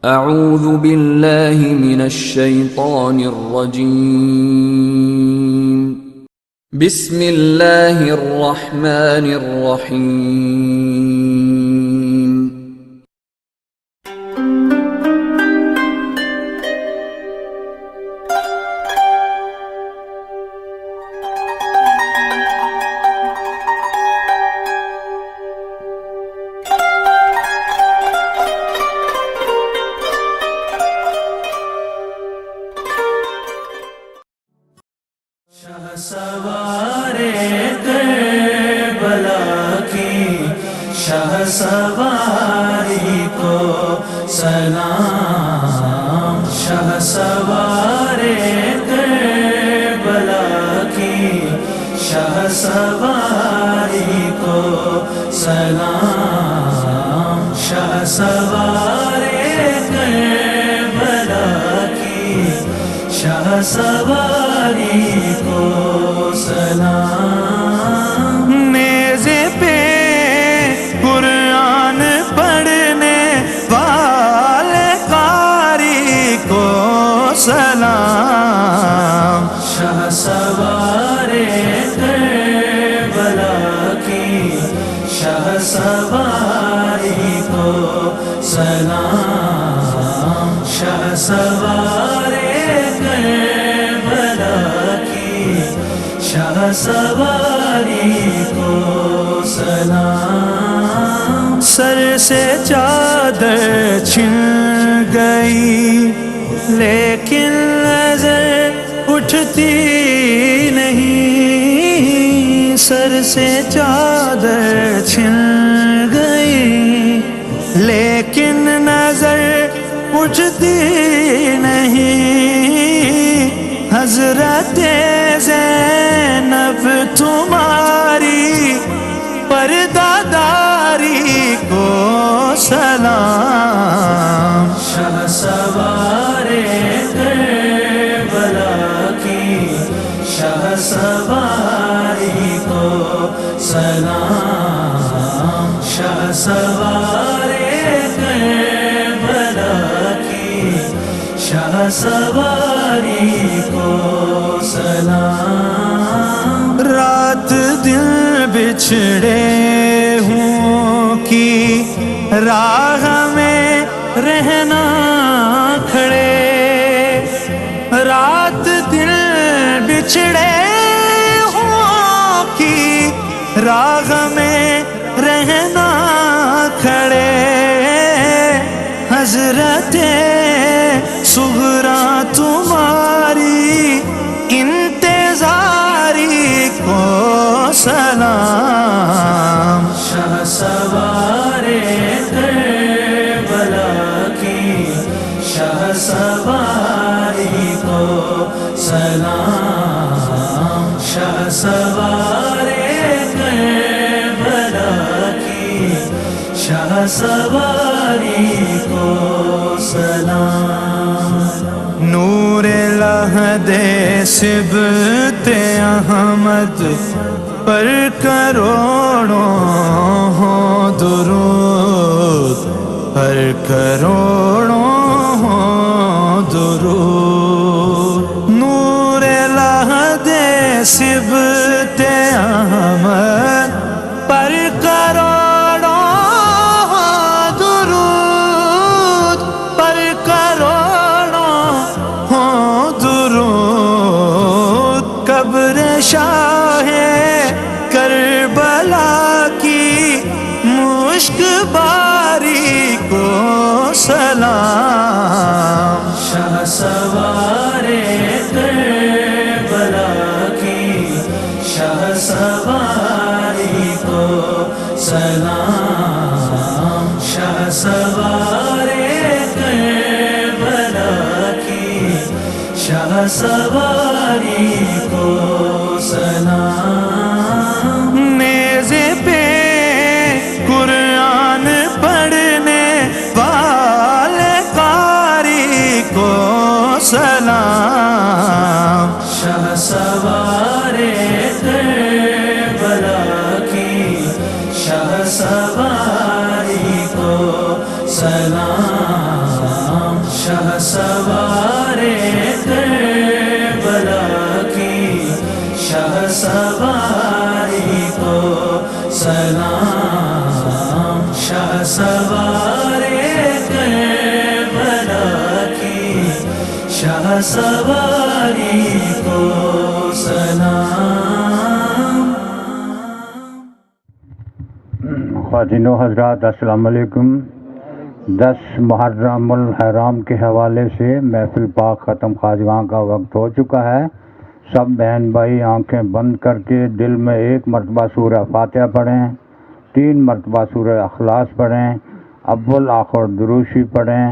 اعوذ باللہ من الشیطان الرجیم بسم اللہ الرحمن الرحیم سوارے کربلا کی شاہ سواری کو سلام، شاہ سوارے کربلا کی شاہ سواری کو سلام، شاہ سوارے کربلا کی شاہ سواری کو سلام۔ نیزے پہ قرآن پڑھنے والے قاری کو سلام، شاہ سوارے کربلا کی شاہ سواری کو سلام، شاہ سوارے شاہ سواری کو سلام۔ سر سے چادر چھن گئی لیکن نظر اٹھتی نہیں، سر سے چادر چھن گئی لیکن نظر اٹھتی نہیں، حضرت زینب تمہاری پردہ داری کو سلام، شاہ سوارے کربلا کی شاہ سواری کو سلام، شاہ سوارے کربلا کی شاہ سواری کو سلام۔ رات دن بچھڑے ہوں کی راہ میں رہنا کھڑے، رات دن بچھڑے ہوں کی راہ میں رہنا کھڑے، حضرت صغریٰ تمہاری انتظاری کو سلام، شاہ سوارے کربلا کی شاہ سواری کو سلام، شاہ سوارے کربلا کی شاہ سواری کو سلام۔ نور لحد سبط احمد پر کروڑوں ہوں درود، پر کروڑوں ہوں درود، نور لحد سبط احمد پر کروڑوں درود، پر کروڑوں درود، قبر شاہ کربلا کی مشک باری کو سلام، شاہ سوارے کربلا کی شاہ سواری کو سلام، شاہ سوارے کربلا کی شاہ سواری کو سلام۔ نیزے پہ قرآن پڑھنے والے قاری کو سلام، شاہ سوارے کربلا کی شاہ سواری کو سلام، شاہ سوارے کربلا کی شاہ سواری کو سلام، شاہ سوارے کربلا کی شاہ سواری کو سلام۔ خواتین و حضرات السلام علیکم۔ 10 محرم الحرام کے حوالے سے محفل پاک ختم خواجگاں کا وقت ہو چکا ہے۔ سب بہن بھائی آنکھیں بند کر کے دل میں 1 مرتبہ سورہ فاتحہ پڑھیں، 3 مرتبہ سورہ اخلاص پڑھیں، اول آخر دروشی پڑھیں،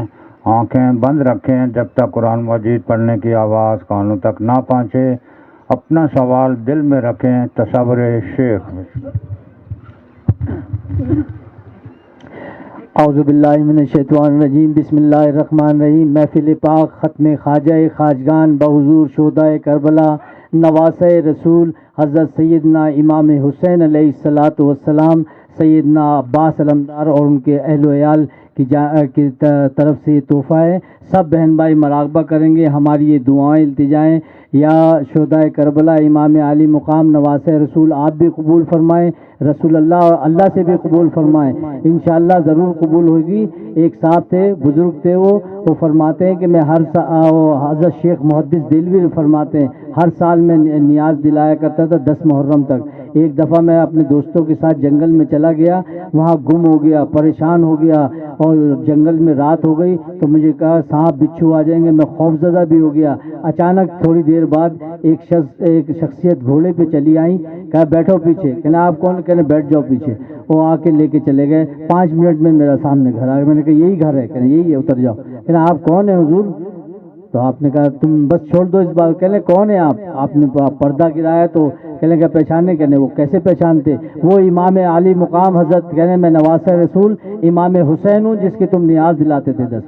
آنکھیں بند رکھیں جب تک قرآن مجید پڑھنے کی آواز کانوں تک نہ پہنچے۔ اپنا سوال دل میں رکھیں۔ تصور شیخ۔ اعوذ باللہ من الشیطان الرجیم، بسم اللہ الرحمن الرحیم۔ محفل پاک ختم خواجہ خواجگان بحضور شہدائے کربلا نواسۂ رسول حضرت سیدنا امام حسین علیہ الصلاۃ والسلام، سیدنا عباس علمدار اور ان کے اہل و عیال کی طرف سے یہ تحفہ ہے۔ سب بہن بھائی مراقبہ کریں گے، ہماری یہ دعائیں التجائیں یا شہدائے کربلا امام عالی مقام نواسۂ رسول آپ بھی قبول فرمائیں، رسول اللہ اور اللہ سے بھی قبول فرمائیں، انشاءاللہ ضرور قبول ہوگی۔ ایک صاحب تھے، بزرگ تھے، وہ فرماتے ہیں کہ میں حضرت شیخ محدث دہلوی فرماتے ہیں ہر سال میں نیاز دلایا کرتا تھا 10 محرم تک۔ ایک دفعہ میں اپنے دوستوں کے ساتھ جنگل میں چلا گیا، وہاں گم ہو گیا، پریشان ہو گیا اور جنگل میں رات ہو گئی تو مجھے کہا سانپ بچھو آ جائیں گے، میں خوفزدہ بھی ہو گیا۔ اچانک تھوڑی دیر بعد ایک شخصیت گھوڑے پہ چلی آئی، کہا بیٹھو پیچھے، کہنا آپ کون؟ کہنا بیٹھ جاؤ پیچھے۔ وہ آ کے لے کے چلے گئے، 5 منٹ میں میرا سامنے گھر آ گیا۔ میں نے کہا یہی گھر ہے؟ کہنا یہی ہے، اتر جاؤ۔ کہنا آپ کون ہیں حضور؟ تو آپ نے کہا تم بس چھوڑ دو اس بات۔ کہنے کون ہے آپ؟ آپ نے پردہ گرایا تو کہنے کا پہچانے؟ کہنے وہ کیسے پہچانتے؟ وہ امام عالی مقام حضرت، کہنے میں نواسۂ رسول امام حسین ہوں جس کی تم نیاز دلاتے تھے 10۔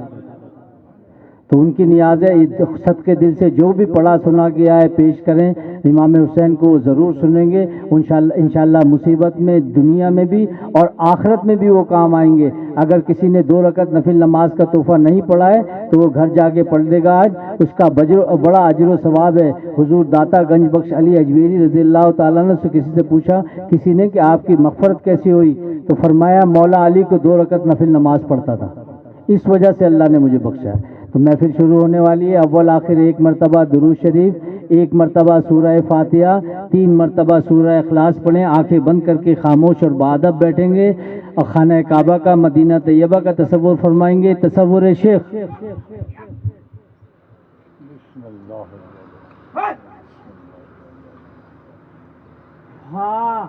تو ان کی نیازیں صدقے دل سے جو بھی پڑھا سنا گیا ہے پیش کریں، امام حسین کو ضرور سنیں گے انشاءاللہ مصیبت میں دنیا میں بھی اور آخرت میں بھی وہ کام آئیں گے۔ اگر کسی نے 2 رکعت نفل نماز کا تحفہ نہیں پڑھا ہے تو وہ گھر جا کے پڑھ لے گا، آج اس کا بڑا اجر و ثواب ہے۔ حضور داتا گنج بخش علی اجمیری رضی اللہ تعالیٰ عنہ سے کسی سے پوچھا کسی نے کہ آپ کی مغفرت کیسی ہوئی؟ تو فرمایا مولا علی کو 2 رکعت نفل نماز پڑھتا تھا، اس وجہ سے اللہ نے مجھے بخشا ہے۔ تو محفل شروع ہونے والی ہے۔ اول آخر 1 مرتبہ درود شریف، 1 مرتبہ سورہ فاتحہ، 3 مرتبہ سورہ اخلاص پڑھیں، آنکھیں بند کر کے خاموش اور بادب بیٹھیں گے اور خانہ کعبہ کا مدینہ طیبہ کا تصور فرمائیں گے۔ تصور شیخ۔ ہاں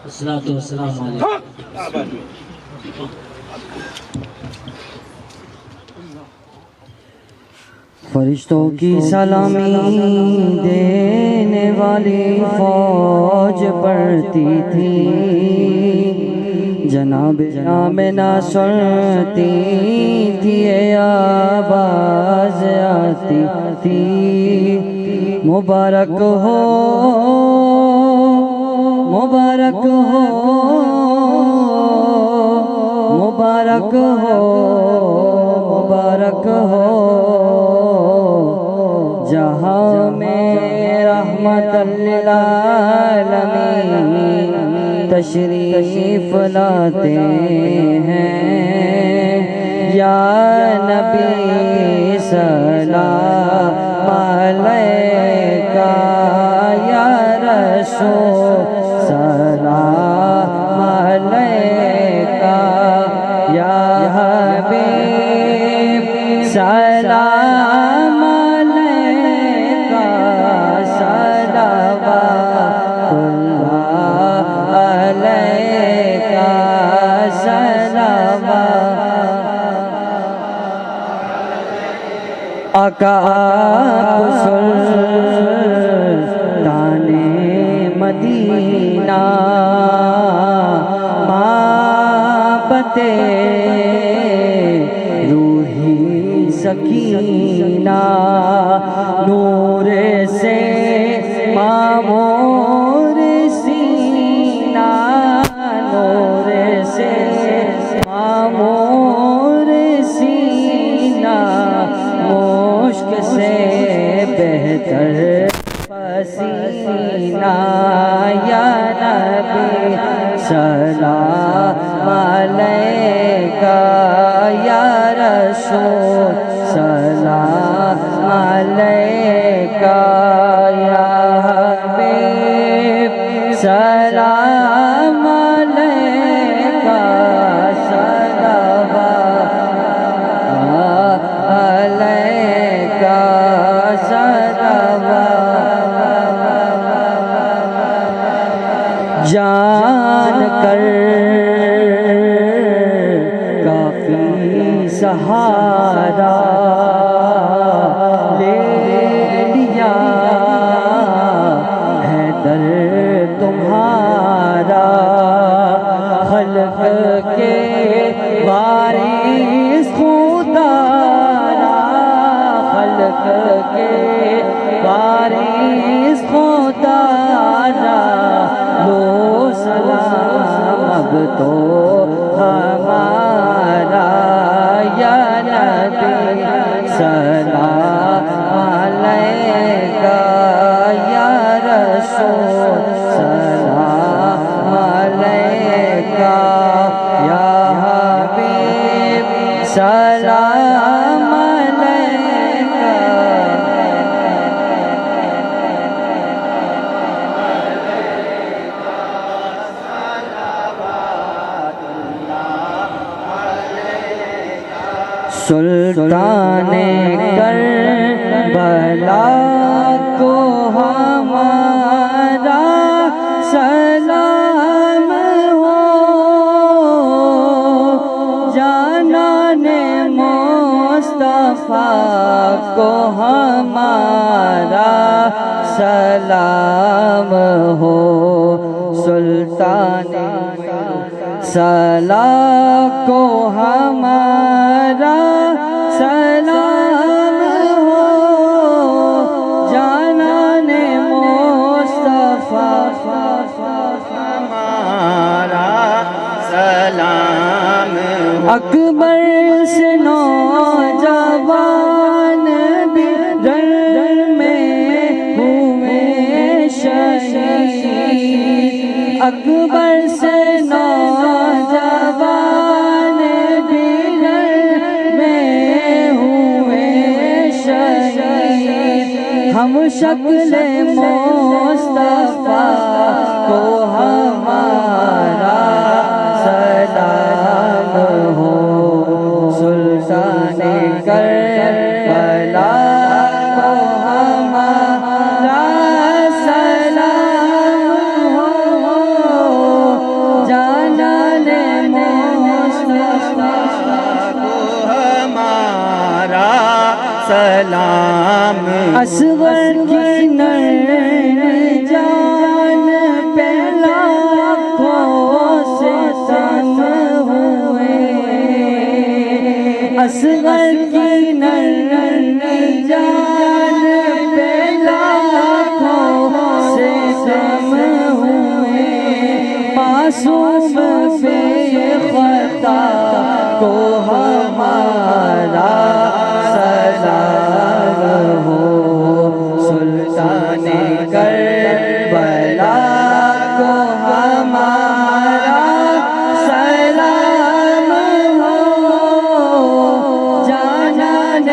الصلاۃ والسلام علیہ فرشتوں کی سلامی دینے والی فوج پڑھتی تھی، جناب آمنہ سنتی تھی، آواز آتی تھی، مبارک ہو مبارک ہو مبارک ہو مبارک ہو، جہاں میں رحمت للعالمین تشریف لاتے ہیں، یا نبی سلام علیکہ، یا رسول سلام علیکہ، یا حبیب سلام علیکہ، صلوات اللہ علیکہ، صلوات آقا آپ سلطان مدینہ، محبت روحی سکینہ، نور سے معمور سینہ، نور سے معمور سینہ، مشک سے بہتر پسینہ، یا نبی سلام علیکہ، یا رسول سلام علیکہ، یا حبیب سلام علیکہ، صلوات علیکہ، صلوات جان کر کافی سہارا لے لیا حیدر تمہارا، خلق کے وارث خدارا، خلق کے وارث خدارا، لو سلام اب تو ہمارا، یا نبی سلام علیکہ، یا رسول سلام علیکہ، یا حبیب سلام علیکہ۔ سلطان کربلا کو ہمارا سلام ہو، جانان مصطفیٰ کو ہمارا سلام ہو، سلطان سلام کو ہمارا سلام ہو، جانان مصطفیٰ ہمارا سلام ہو، اکبر سے نوجوان بھی رن میں ہوئے شہید، اکبر سے نوجوان بھی رن میں ہوئے شہید، ہم شکل مصطفیٰ کو ہمارا سلام ہو، سلطان کربلا کو ہمارا سلام ہو، سلام اصغر کی نر جان پہ لاکھوں سے سم ہوئے اصغر کی نر جان پہ لاکھوں سے سم ہوئے معصوم بے خطا کو ہمارا سلام ہو سلطان کربلا کو ہمارا سلام ہو جانان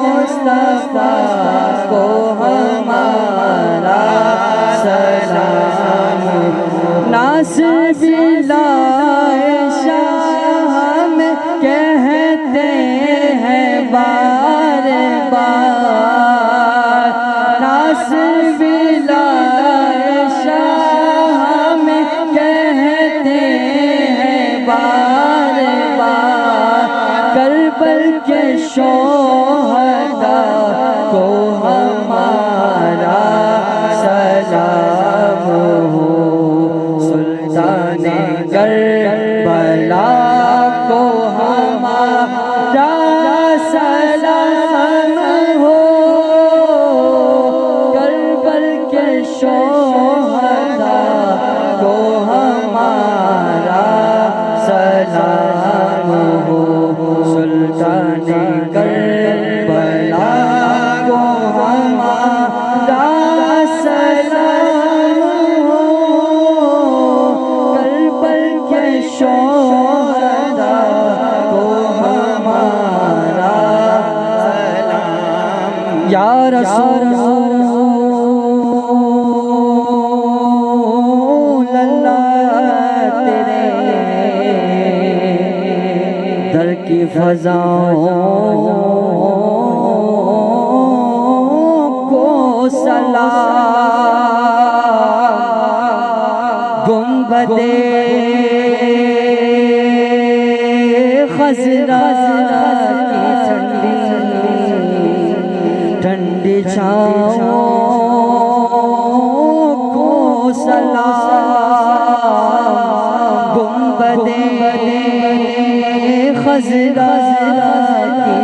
مصطفیٰ کو ہمارا سلام ناصر باللہ شاہ میں کہتے ہیں بار بار ناصر باللہ شاہ میں کہتے ہیں بار بار کربل کے شہداء کو ہمارا سلام ہو سلطان کربلا کو ہمارا سلام ہو کربل کے شہداء کو ہمارا سلام ہو سلطان کربلا کو ہمارا سلام ہو کربل کے شہداء کو ہمارا سلام یا رسول اللہ تیرے در کی فضاؤں کو سلام گنبد خضرا کی ٹھنڈی چھاؤں کو سلام گنبد خضرا کی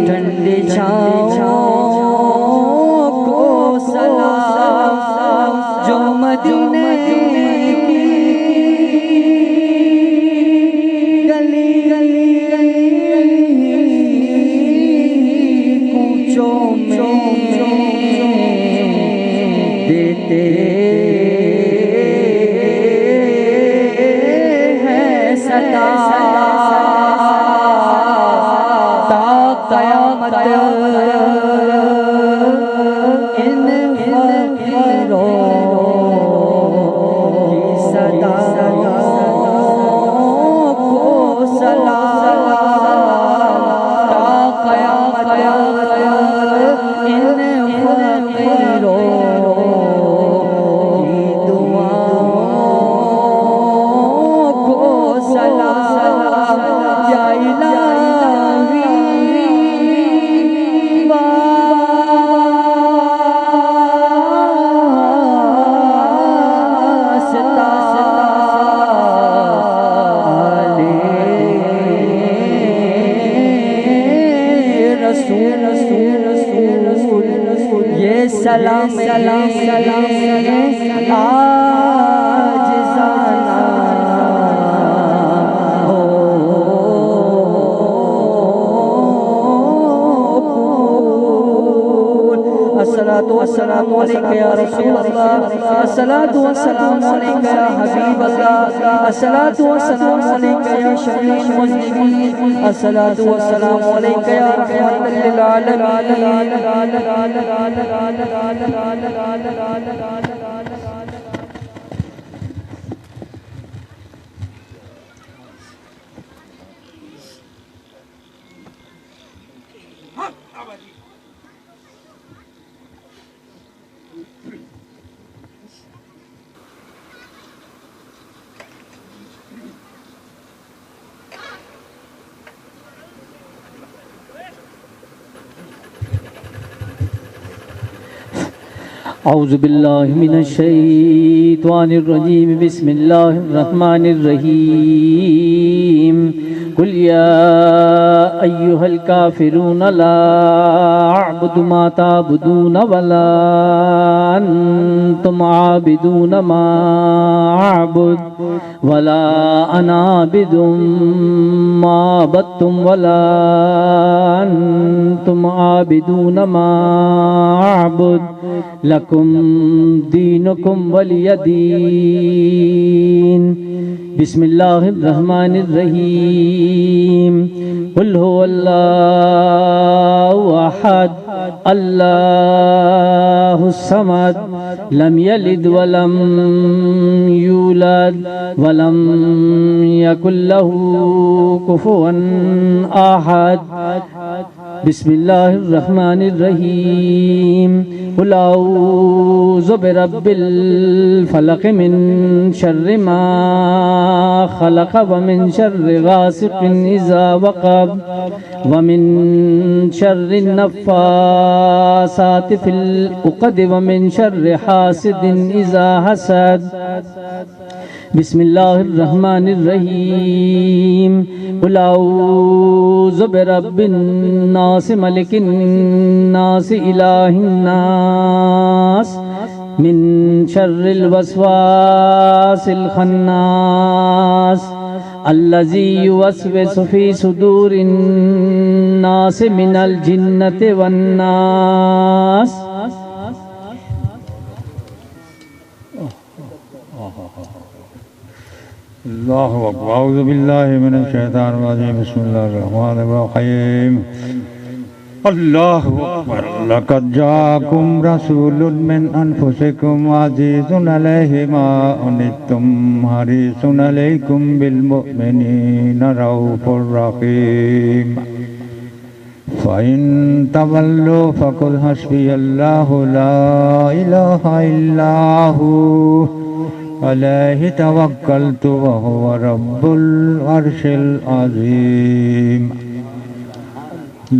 ٹھنڈی چھاؤں کو سلام جو مدینے کی گلی کوچوں میں دیتے ہیں صدا تا قیامت ان فقیروں کی صدا کو سلام تا قیامت ان فقیروں کی دعاؤں کو سلام یا الہی یہ سلام آج زانا ہو الصلاۃ والسلام علیک یا رسول اللہ الصلاۃ والسلام علیک یا حبیب اللہ الصلاۃ والسلام علیک یا شفیع المذنبین الصلاۃ والسلام علیک یا رحمۃ للعالمین اعوذ باللہ من الشیطان الرجیم بسم اللہ الرحمن الرحیم قل یا ایہا الکافرون لا اعبد ما تعبدون ولا انتم عابدون ما اعبد ولا انا عابد ما عبدتم ولا انتم عابدون ما اعبد لکم دینکم ولی دین بسم اللہ الرحمن الرحیم قل هو اللہ احد اللہ الصمد لم یلد ولم یولد ولم یکن له کفوا احد بسم اللہ الرحمن الرحیم قل اعوذ برب الفلق من شر ما خلق ومن شر غاسق اذا وقب ومن شر النفاثات في العقد ومن شر حاسد اذا حسد بسم اللہ الرحمن الرحیم قل اعوذ برب الناس ملک الناس الہ الناس من شر الوسواس الخناس الذي يوسوس في صدور الناس من الجنة والناس اللہ اکبر اعوذ باللہ من الشیطان الرجیم بسم اللہ الرحمن الرحیم اللہ اکبر لقد جاءکم رسول من انفسکم عزیز علیہ ما عنتم حریص علیکم بالمؤمنین رؤوف رحیم فإن تولوا فقل حسبي الله لا إله إلا هو علیہ توکلت وهو رب العرش العظیم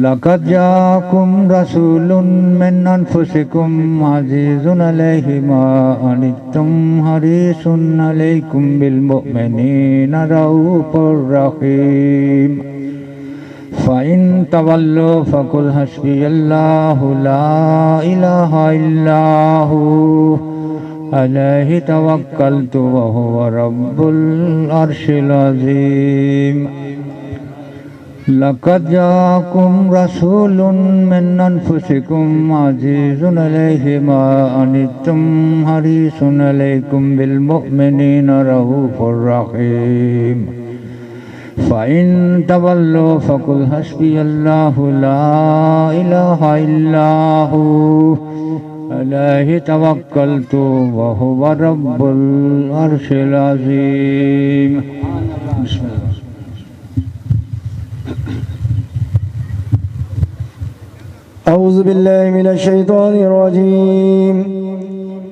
لقد جاءکم رسول من انفسکم عزیز علیہ ما عنتم حریص علیکم بالمؤمنین رؤوف رحیم فإن تولوا فقل حسبي الله لا إله إلا هو علیہ توکلت وهو رب العرش العظیم لقد جاءکم رسول من انفسکم عزیز علیہ ما عنتم حریص علیکم بالمؤمنین رؤوف رحیم فإن تولوا فقل حسبي الله لا إله إلا هو علیہ توکلت وهو رب العرش العظیم بسم اللہ اعوذ باللہ من الشیطان الرجیم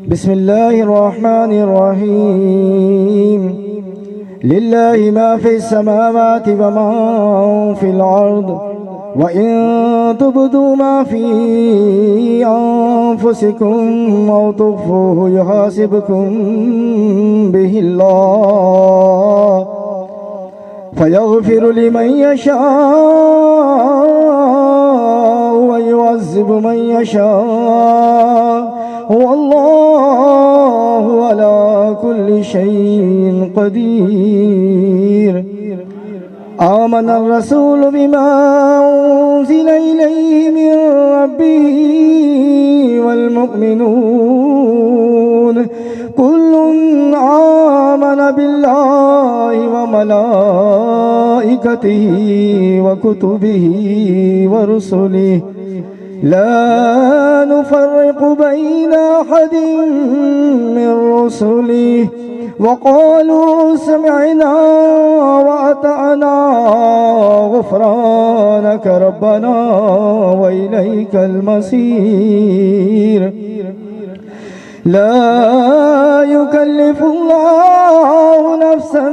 بسم اللہ الرحمن الرحیم للہ ما فی السماوات وما فی الارض وَإِن تُبْدُوا مَا فِي أَنفُسِكُمْ أَوْ تُخْفُوهُ يُحَاسِبْكُم بِهِ اللَّهُ فَيَغْفِرُ لِمَن يَشَاءُ وَيُعَذِّبُ مَن يَشَاءُ وَاللَّهُ عَلَى كُلِّ شَيْءٍ قَدِيرٌ آمن الرسول بما أنزل إليه من ربه والمؤمنون كل آمن بالله وملائكته وكتبه ورسله لا نفرق بين أحد من رسله وقالوا سمعنا وأطعنا غفرانك ربنا وإليك المصير لا يكلف الله نفسا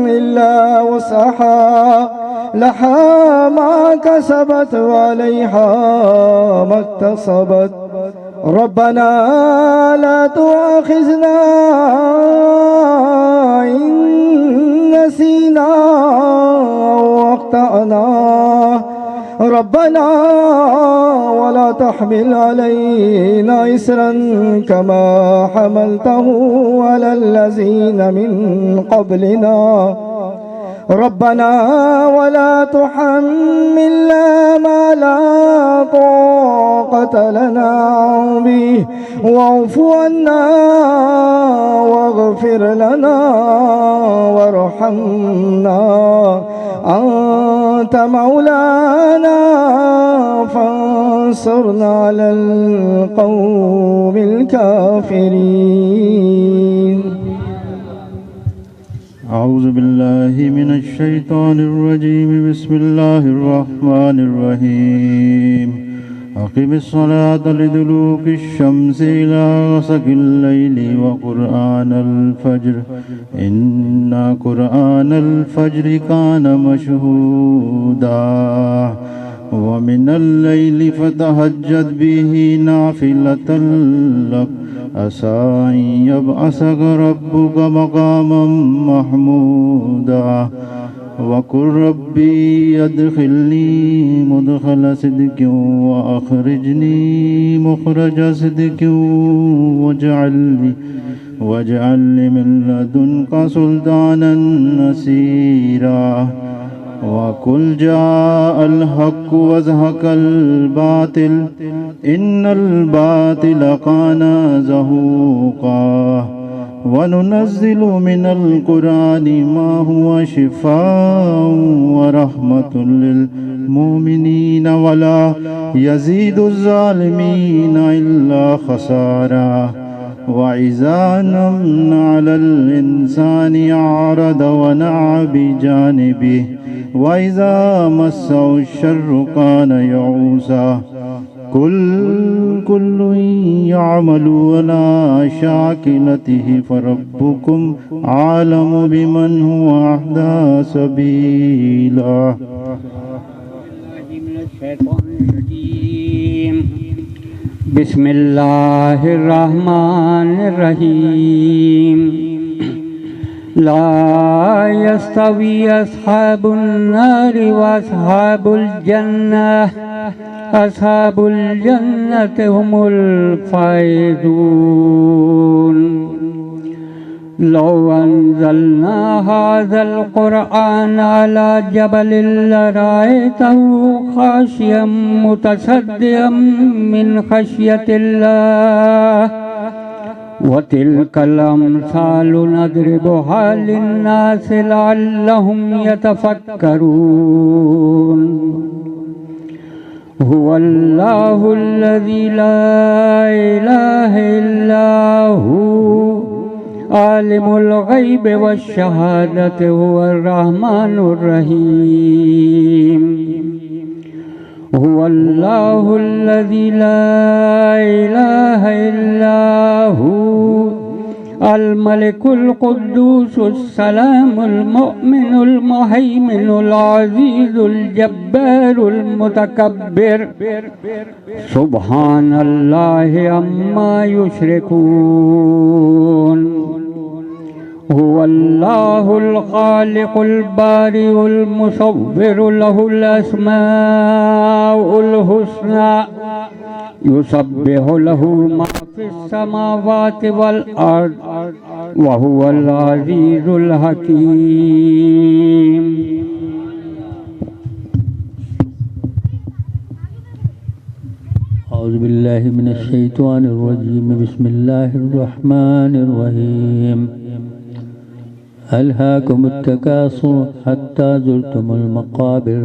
إلا وسعها لها ما كسبت وعليها ما اكتسبت ربنا لا تؤاخذنا إن نسينا أو أخطأنا ربنا ولا تحمل علينا إسرا كما حملته على الذين من قبلنا ربنا ولا تحملنا ما لا طاقة لنا به واعف عنا واغفر لنا وارحمنا أنت مولانا فانصرنا على القوم الكافرين. أعوذ بالله من الشيطان الرجيم. بسم الله الرحمن الرحيم. أقم الصلاة لدلوك الشمس إلى غسق الليل وقرآن الفجر إن قرآن الفجر كان مشهودا ومن الليل فتهجد به نافلة لك عسى أن يبعثك ربك مقاما محمودا وقل ربي أدخلني مدخل صدق وأخرجني مخرج صدق واجعل لي من لدنك سلطانا نصيرا وقل جاء الحق وزهق الباطل إن الباطل كان زهوقا وننزل من القرآن ما هو شفاء ورحمة للمؤمنين ولا يزيد الظالمين إلا خسارا وإذا أنعمنا على الإنسان أعرض ونأى بجانبه وإذا مسه الشر كان يئوسا كل يعمل على شاكلته فربكم أعلم بمن هو أهدى سبيلا. بسم الله الرحمن الرحيم. لا يستوي أصحاب النار وأصحاب الجنة أصحاب الجنة هم الفائزون. لو أنزلنا هذا القرآن على جبل لرأيته خاشعا متصدعا من خشية الله وتلك الأمثال نضربها للناس لعلهم يتفكرون. هو الله الذي لا إله إلا هو عالم الغيب والشهادة هو الرحمن الرحيم. هو الله الذي لا إله إلا هو الملك القدوس السلام المؤمن المهيمن العزيز الجبار المتكبر سبحان الله عما يشركون. هو الله الخالق البارئ المصور له الأسماء الحسنى يسبح له ما في السماوات والأرض وهو العزيز الحكيم. أعوذ بالله من الشيطان الرجيم. بسم الله الرحمن الرحيم. ألهاكم التكاثر حتى زرتم المقابر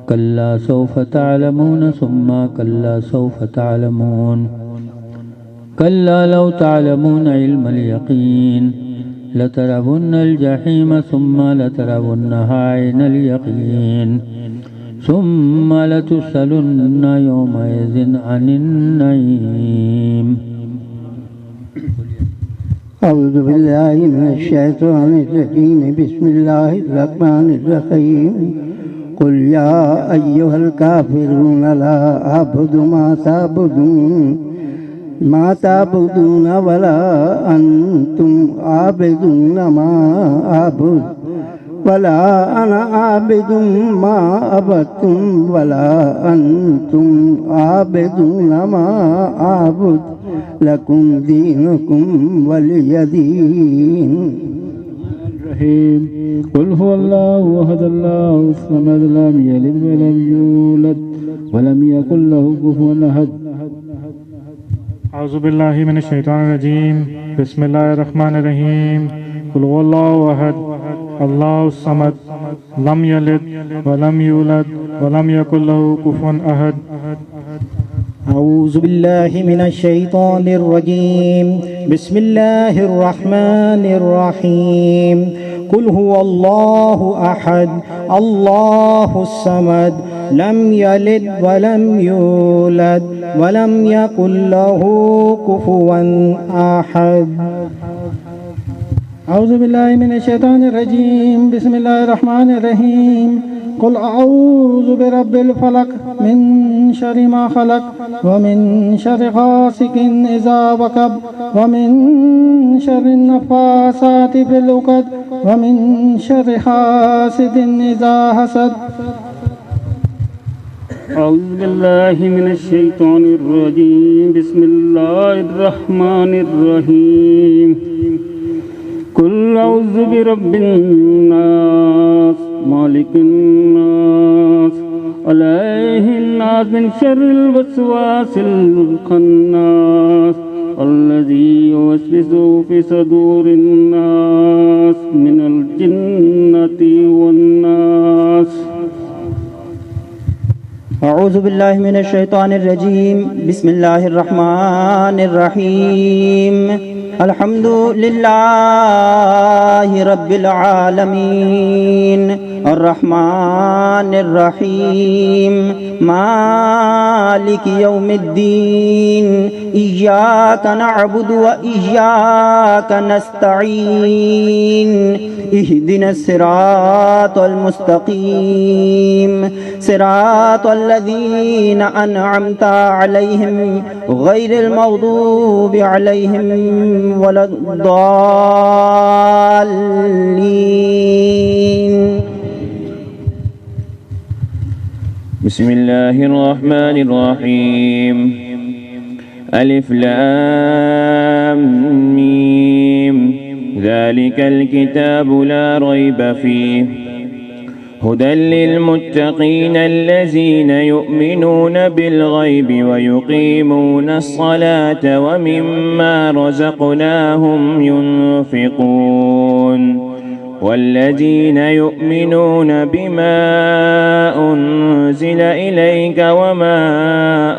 كلا سوف تعلمون ثم كلا سوف تعلمون كلا لو تعلمون علم اليقين لترون الجحيم ثم لترونها عين اليقين ثم لتسألن يومئذ عن النعيم. أعوذ بالله من الشيطان الرجيم. بسم الله الرحمن الرحيم. قل يا أيها الكافرون لا أعبد ما تعبدون ما تعبدون ولا أنتم عابدون ما أعبد ولا أنا عابد ما عبدتم ولا أنتم عابدون ما أعبد لكم دينكم ولي دين. الرحيم قل هو الله أحد الله الصمد لم يلد ولم يولد ولم يكن له كفوا أحد. اعوذ باللہ من الشیطان الرجیم بسم اللہ الرحمن الرحیم قل هو اللہ احد اللہ الصمد لم یلد ولم یولد ولم یکن له کفوا احد. أعوذ بالله من الشيطان الرجيم بسم الله الرحمن الرحيم قل هو الله أحد الله الصمد لم يلد ولم يولد ولم يكن له كفوا أحد. اعوذ باللہ من الشیطان الرجیم بسم اللہ الرحمن الرحیم قل اعوذ برب الفلق من شر ما خلق ومن شر غاسق اذا وقب ومن شر النفاثات في العقد ومن شر حاسد اذا حسد. أعوذ بالله من الشيطان الرجيم بسم الله الرحمن الرحيم قل أعوذ برب الناس مالك الناس عليه الناس من شر الوسواس الخناس الذي يوسوس في صدور الناس من الجنة والناس. أعوذ بالله من الشيطان الرجيم بسم الله الرحمن الرحيم الحمد لله رب العالمين الرحمن الرحيم مالك يوم الدين إياك نعبد وإياك نستعين اهدنا الصراط المستقيم صراط الذين أنعمت عليهم غير المغضوب عليهم ولا الضالين. بسم الله الرحمن الرحيم ألف لام ميم ذلك الكتاب لا ريب فيه هدى للمتقين الذين يؤمنون بالغيب ويقيمون الصلاة ومما رزقناهم ينفقون والذين يؤمنون بما أنزل إليك وما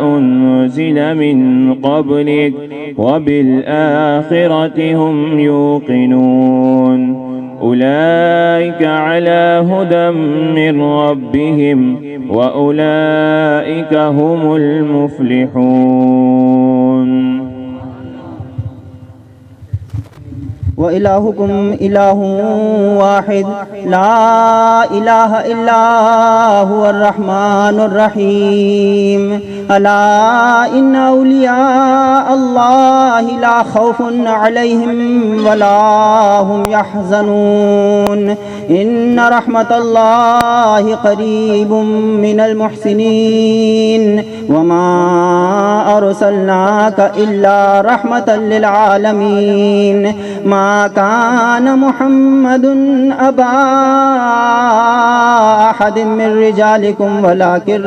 أنزل من قبلك وبالآخرة هم يوقنون أولئك على هدى من ربهم وأولئك هم المفلحون. وإلهكم إله واحد لا إله إلا هو الرحمن الرحيم. ألا إن أولياء الله لا خوف عليهم ولا هم يحزنون إن رحمة الله قريب من المحسنين وما أرسلناك إلا رحمة للعالمين. ما كان محمد أبا أحد من رجالكم ولكن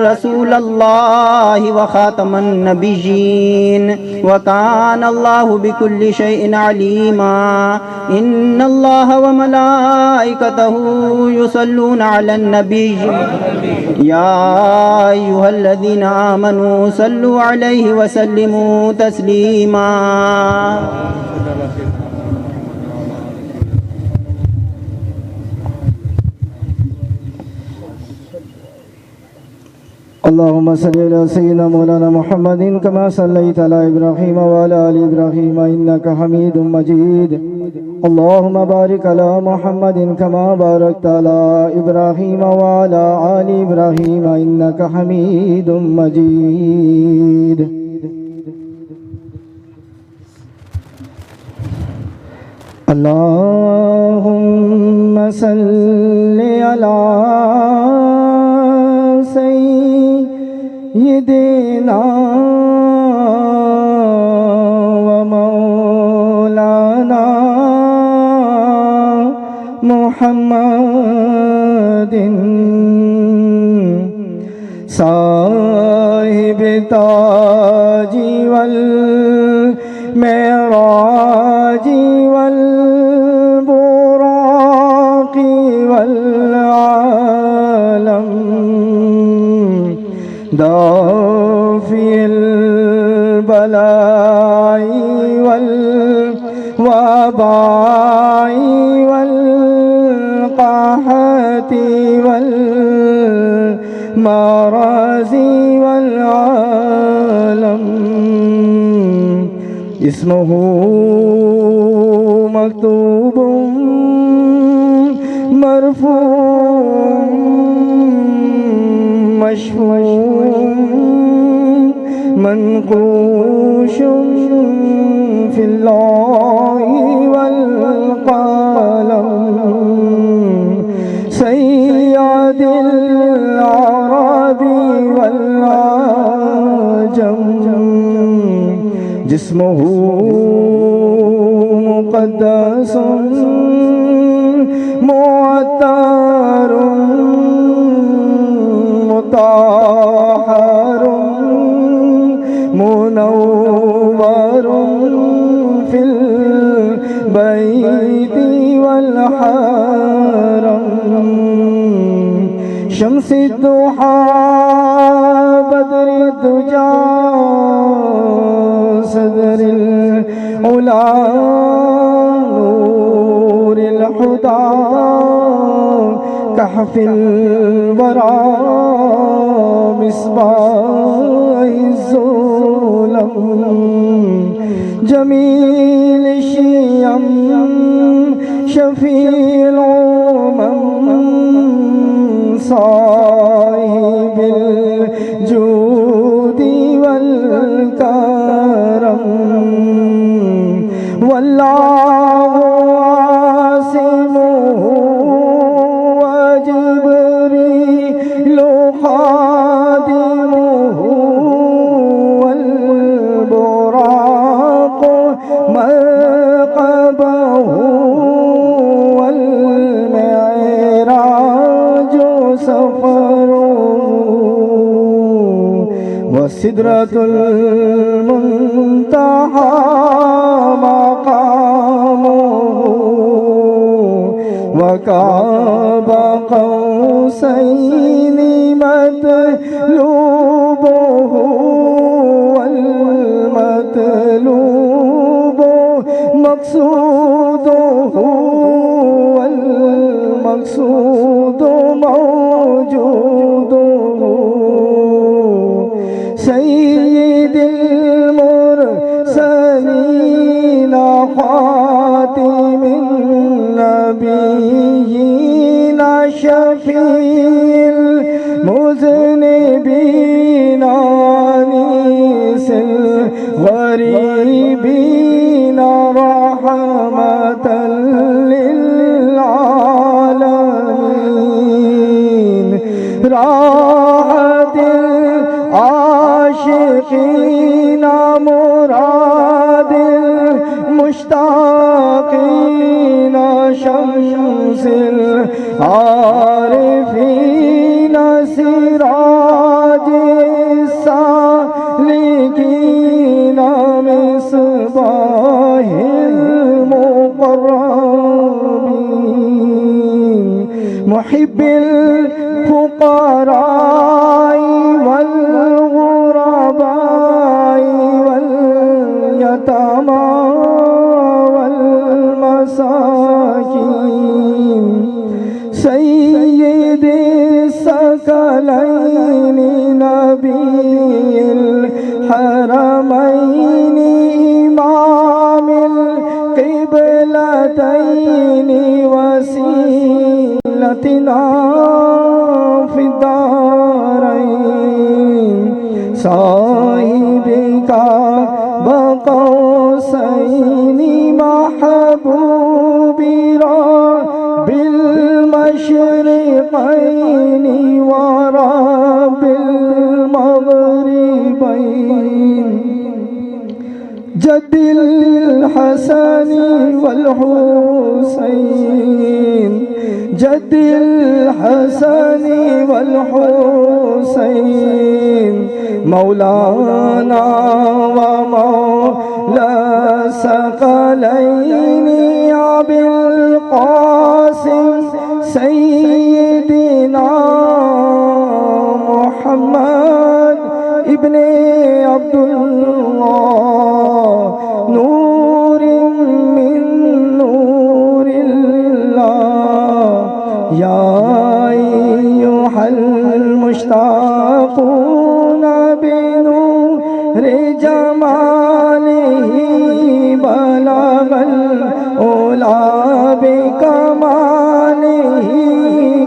رسول الله وخاتم النبيين وكان الله بكل شيء عليما. إن الله وملائكته يصلون على النبي يا أيها الذين آمنوا صلوا عليه وسلموا تسليما. اللهم صل على سيدنا مولانا محمد كما صليت على إبراهيم وعلى آل إبراهيم إنك حميد مجيد اللهم بارك على محمد كما باركت على إبراهيم وعلى آل إبراهيم إنك حميد مجيد اللهم صل على سيدنا ومولانا محمد صاحب التاج والمعراج والبراق والعالم دافع البلاء والوباء والقحط والمرض والعالم اسمه مكتوب مرفوع مشفوع منقوش في الله والقلم سيد العرب والعجم جسمه مقدس معطر مطهر منور في البيت والحرم شمس الضحى بدر الدجى صدر العلا نور الهدى كهف الورى مصباح الظلم جميل الشيم شفيع الأمم صاحب الجود والكرم والله عاصمه وجبريل خادمه والبراق مرقبه والمعراج سفره وسدرة المنتهى مقامه وقاب قوسين مطلوبه والمطلوب مقصوده والمقصود موجوده سيد المرسلين خاتم النبيين شفيع المذنبين انيس الغريبين رحمة للعالمين راحة العاشقين مراد المشتاقين شمس العارفين سراج السالكين مصباح المقربين محب الفقراء والغرباء واليتامى والمساكين سيد الثقلين الحرمين إمام القبلتين وسيلتنا في الدارين صاحبك بقوسين محبوب رب المشرقين ورب المغربين جد الحسن والحسين جد الحسن والحسين مولانا ومولى الثقلين أبي القاسم سيدنا محمد ابن عبد الله نور من نور الله يا أيها المشتاقون بنور جماله بلغ الأولى بكماله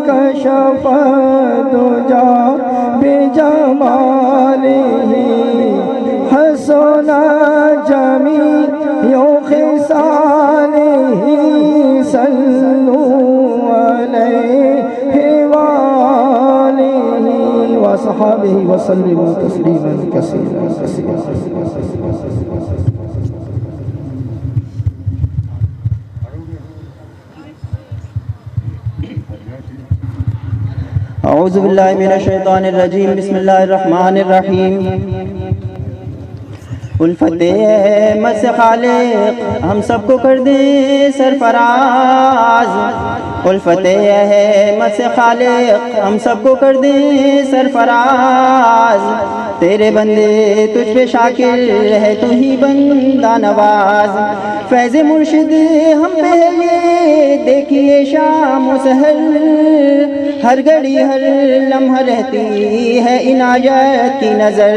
كشف الدجى بجماله حسن جميع خصاله صلوا عليه وآله وصحبه وسلموا تسليما كثيرا كثيرا. اعوذ باللہ من الشیطان الرجیم بسم اللہ الرحمن الرحیم الفت احمد سے خالق ہم سب کو کر دے سرفراز الفت احمد سے خالق ہم سب کو کر دے سرفراز تیرے بندے تجھ پہ شاکر ہے تو ہی بندہ نواز فیض مرشد ہم پہ یہ دیکھیے شام و سحر ہر گھڑی ہر لمحہ رہتی ہے عنایت کی نظر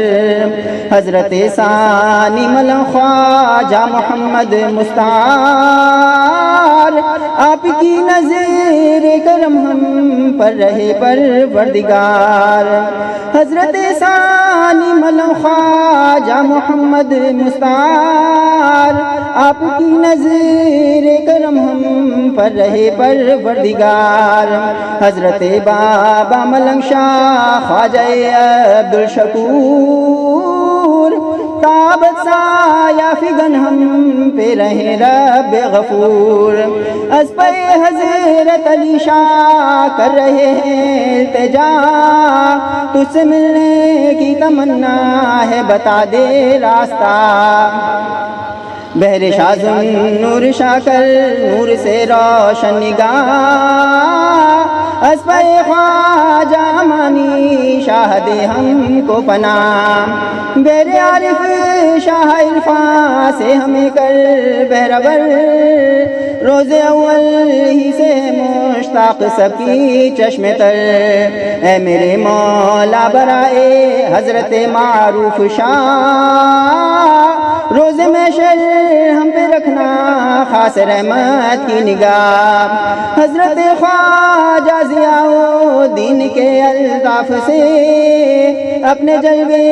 حضرت ثانی ملک خواجہ محمد مستعار آپ کی نظر کرم ہم پر رہے پروردگار حضرت ثانی ملک خواجہ محمد مستعار آپ کی نظر کرم ہم پر رہے پروردگار حضرت بابا ملنگ شاہ خواجہ عبدالشکور تابت سایہ فگن ہم پہ رہے رب غفور از پہ حضرت علی شاہ کر رہے ہیں التجا تجھ سے ملنے کی تمنا ہے بتا دے راستہ بہر شازم نور شاہ کر نور سے روشن نگاہ اسپہ خواجہ مانی شاہ دے ہم کو پناہ بہر عارف شاہ عرفان سے ہمیں کر بہرور روز اول ہی سے مشتاق سب کی چشم تر اے میرے مولا برائے حضرت معروف شاہ روز محشر ہم پہ رکھنا خاص رحمت کی نگاہ حضرت خواجہ ضیاء الدین کے الطاف سے اپنے جلوے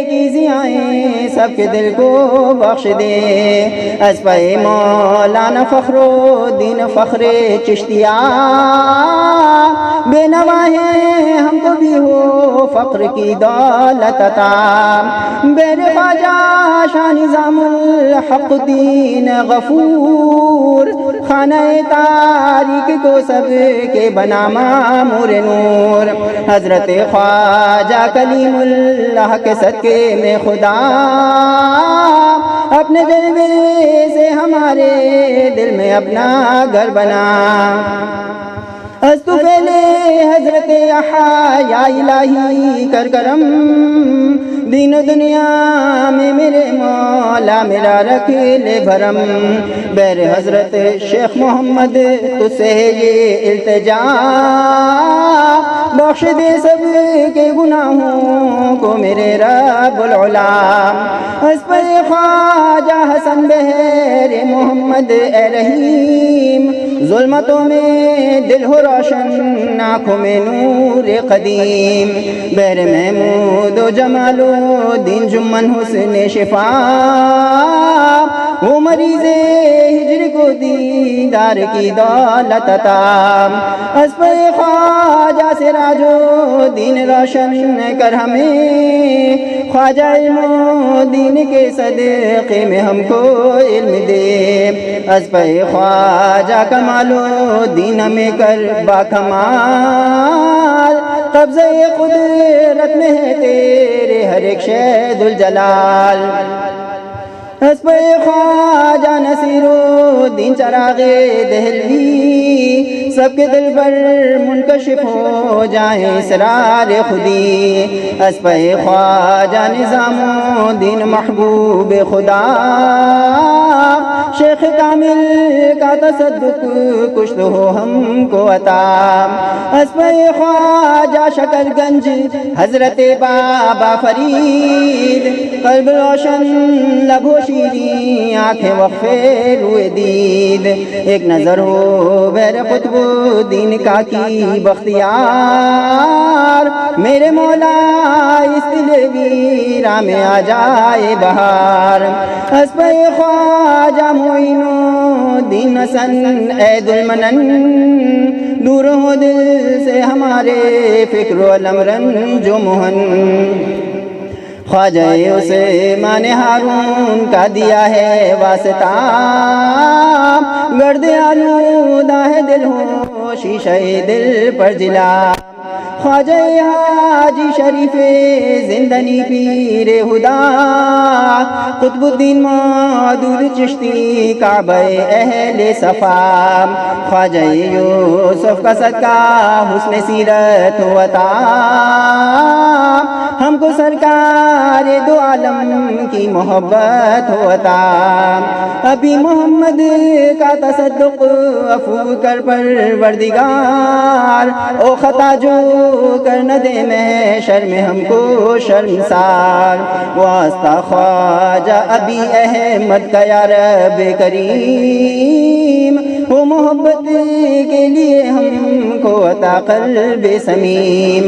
کی ضیائیں سب کے دل کو بخش دے اسپہ مولانا فخر الدین فخر چشتیہ بے نوا ہے ہم کو بھی ہو فقر کی دولت عطا بیر خواجہ شاہ نظام الحق دین غفور خانہ تاریک کو سب کے بنا مامور نور حضرت خواجہ کلیم اللہ کے صدقے میں خدا اپنے جلوے سے ہمارے دل میں اپنا گھر بنا از تو پہلے حضرت یا الہی کر کرم دین و دنیا میں میرے مولا مولا میرا رکھ لے بھرم، بیر حضرت شیخ محمد تجھ سے ہے یہ التجا، بخش دے سب کے گناہوں کو میرے رب العلا، اس پر خواجہ حسن بہر محمد اے رحیم، ظلمتوں میں دل ہو روشن آنکھوں میں نور قدیم، بہر محمود و جمال الدین جمن حسن شفا، وہ مریض ہجر کو دیدار کی دولت عطا، اس پر خواجہ سراج الدین روشن کر ہمیں، خواجہ علم الدین کے صدقے میں ہم کو علم دے، اس پر خواجہ کمال الدین ہمیں کر با کمال، قبضہ قدرت میں ہے تیرے ہر ایک شے ذوالجلال، اس پر خواجہ نصیر الدین چراغ دہلوی، سب کے دل پر منکشف ہو جائیں اسرار خودی، اس پر خواجہ نظام الدین محبوب خدا، شیخ کامل کا تصدق کچھ تو ہو ہم کو عطا، اس پر خواجہ شکر گنج حضرت بابا فرید، قلب روشن لب و شیریں آنکھیں وقفے روئے دید، ایک نظر ہو بیر قطب الدین کا کی بختیار، میرے مولا اس دل ویرا میں آ جائے بہار، اس پر خواجہ معین الدین حسن عید المنن، دور ہو دل سے ہمارے فکر و لمرن جو موہن، خواجہ عثمان ہارون کا دیا ہے واسطہ، گرد آلودہ ہے دل ہو شیشہ دل پر جلا، خواجہ حاجی شریف زندنی پیر خدا، قطب الدین مودود چشتی کعبہ اہل صفا، خواجہ یوسف کا صدقہ حسن سیرت و عطا، ہم کو سرکار دو عالم کی محبت ہو عطا، ابھی محمد کا تصدق عفو کر پروردگار، او خطا جو کر نہ دے محشر میں ہم کو شرمسار، واسطہ خواجہ ابھی احمد کا یا رب کریم، وہ محبت کے لیے ہم کو عطا قلب سمیم،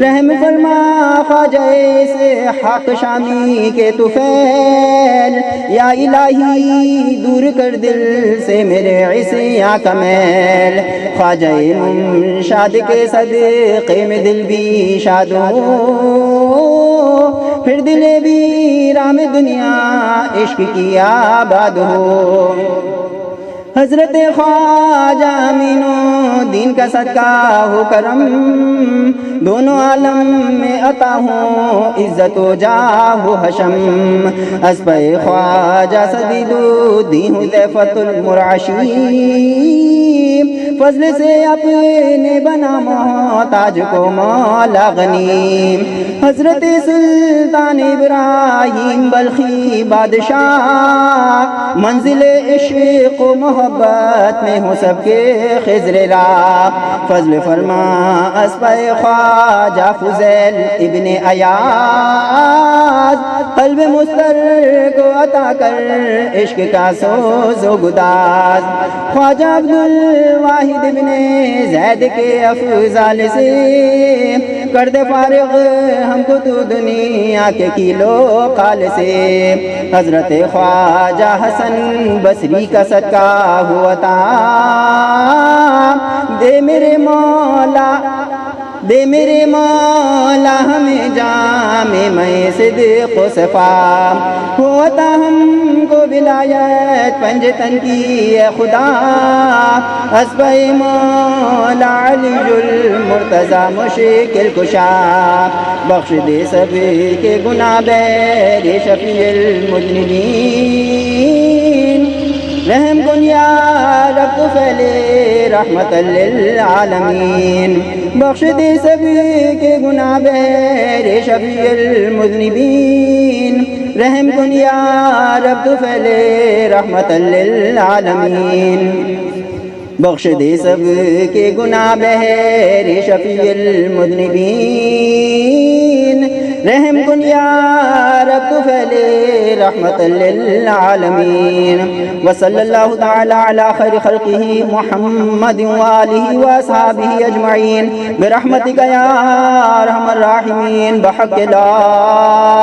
رحم فرما خواجہ سے حق شامی کے طفیل، یا الہی دور کر دل سے میرے عصیاں کا میل، خواجہ منشاد کے صدقے میں دل بھی شاد ہو، پھر دل ویراں میں دنیا عشق کی آباد ہو، حضرت خواجہ امین الدین کا صدقہ ہو کرم، دونوں عالم میں عطا ہوں عزت و جاہ و حشم، اس پر خواجہ سدید الدین حذیفۃ المرعشی، فضل سے اپنے بنا محتاج کو مولا غنیم، حضرت سلطان ابراہیم بلخی بادشاہ، منزل عشق و محبت میں ہو سب کے خضر راہ، فضل فرما اس پر خواجہ فضیل ابن ایاز، قلب مستر کو عطا کر عشق کا سوز و گداز، خواجہ عبدالواحد ابن زید کے افضال سے کر دے فارغ ہم کو تو دنیا کے کیلو قال سے، حضرت خواجہ حسن بصری کا صدقہ ہوا تا، دے میرے مولا دے میرے مولا ہمیں جام میں صدق و صفا، ہوتا ہم کو ولایت پنجتن کی اے خدا، حسبِ مولا علی المرتضی مشکل کشا، بخش دے سب کے گناہ بیر شفیع المذنبین، رحم کن یا رب تو پھیلے رحمت للعالمین، بخش دے سب کے گناہ بیر شفیع المذنبین، رحم کن یا رب تو پھیلے رحمت للعالمین بخش دے سب کے گناہ بہر شفیع المذنبین رحم کن یا رب تو پھیلے رحمت للعالمین وصلی اللہ تعالی علی خیر خلقہ محمد وآلہ واصحابہ اجمعین برحمتک یا ارحم الراحمین بحق لا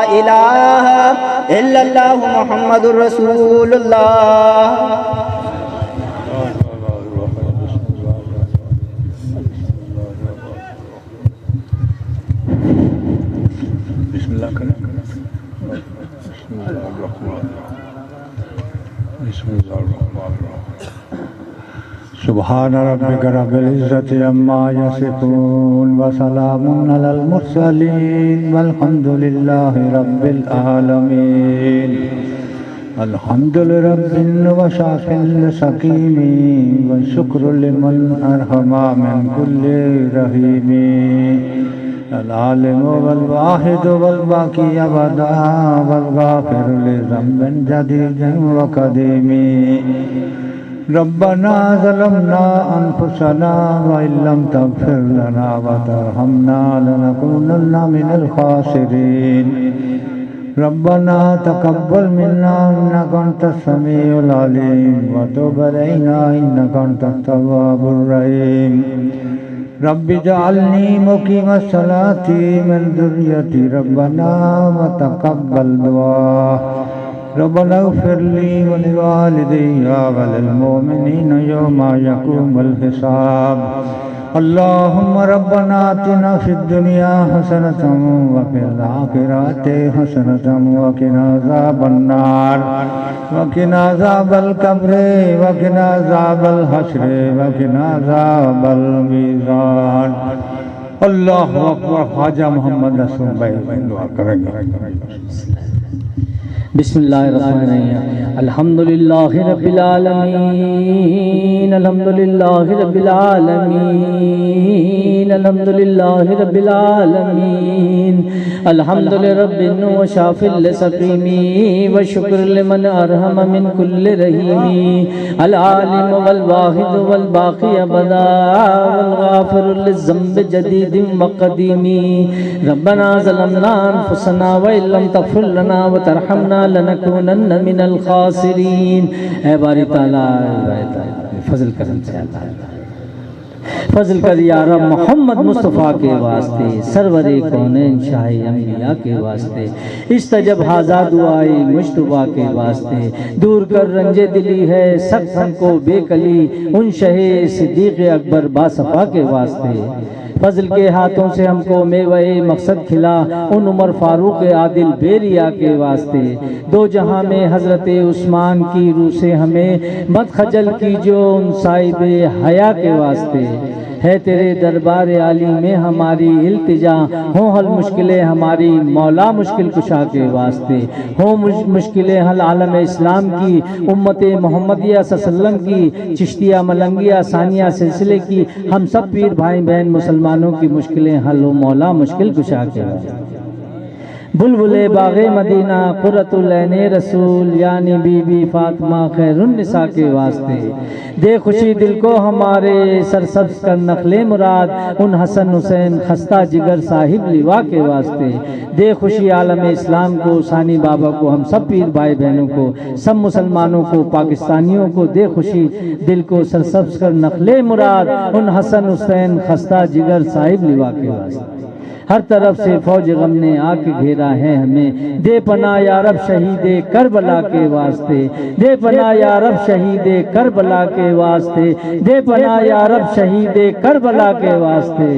الہ الا اللہ محمد رسول اللہ سبحان ربك رب العزة عما يصفون وسلام على المرسلين والحمد لله رب العالمين الحمد لرب وشاف السقيم والشكر لمن أرحم من كل رحيم العالم والواحد والباقي أبدا والغافر لذنب جديد وقديم ربنا ظلمنا أنفسنا وإن لم تغفر لنا وترحمنا لنكونن من الخاسرين ربنا تقبل منا إنك أنت السميع العليم وتب علينا إنك أنت التواب الرحيم رب اجعلني مقيم الصلاة من ذريتي ربنا وتقبل دعاء ربنا اغفر لي ولوالدي وللمؤمنين يوم يقوم الحساب اللهم ربنا آتنا في الدنيا حسنة وفي الآخرة حسنة وقنا عذاب النار وقنا عذاب القبر وقنا عذاب الحشر وقنا عذاب الميزان اللہ اکبر خواجہ محمد رسول بھائی دعا کریں گے بسم اللہ الرحمن الرحیم الحمدللہ رب العالمین الحمدللہ رب العالمین الحمدللہ رب العالمین الحمد لرب وشاف السقیم وشکر لمن ارحم من کل رحیم العالم والواحد والباقی ابدا والغافر للذنب جدید وقدیم ربنا ظلمنا انفسنا وإن لم تغفر لنا وترحمنا لنکونن من الخاسرین اے باری تعالیٰ فضل کرم سے اللہ فضل کر یا رب محمد مصطفیٰ کے واسطے سرور کونین شاہ انبیاء کے واسطے استجب حاضہ دعائی مجتبہ کے واسطے دور کر رنج دلی ہے سخت ہم کو بے کلی ان شہ صدیق اکبر باصفا کے واسطے فضل کے ہاتھوں سے ہم کو میوہ مقصد کھلا ان عمر فاروق عادل بیریا کے واسطے دو جہاں میں حضرت عثمان کی روح سے ہمیں مت خجل کیجو ان صاحب حیا کے واسطے ہے تیرے دربار عالی میں ہماری التجا ہوں حل مشکلیں ہماری مولا مشکل کشا کے واسطے ہوں مشکلیں حل عالم اسلام کی امت محمدیہ صلی اللہ علیہ وسلم کی چشتیہ ملنگیہ ثانیہ سلسلے کی ہم سب پیر بھائی بہن مسلمانوں کی مشکلیں حل و مولا مشکل کشا کے واسطے بلبل باغ مدینہ قرۃ العین رسول یعنی بی بی فاطمہ خیر النساء کے واسطے دے خوشی دل کو ہمارے سرسبز کر نخل مراد ان حسن حسین خستہ جگر صاحب لوا کے واسطے دے خوشی عالم اسلام کو ثانی بابا کو ہم سب پیر بھائی بہنوں کو سب مسلمانوں کو پاکستانیوں کو دے خوشی دل کو سرسبز کر نخل مراد ان حسن حسین خستہ جگر صاحب لوا کے واسطے ہر طرف سے فوج غم نے آ کے گھیرا ہے ہمیں دے پناہ یا رب شہید کربلا کے واسطے دے پناہ یا رب شہید کربلا کے واسطے دے پناہ یا رب شہید کربلا کے واسطے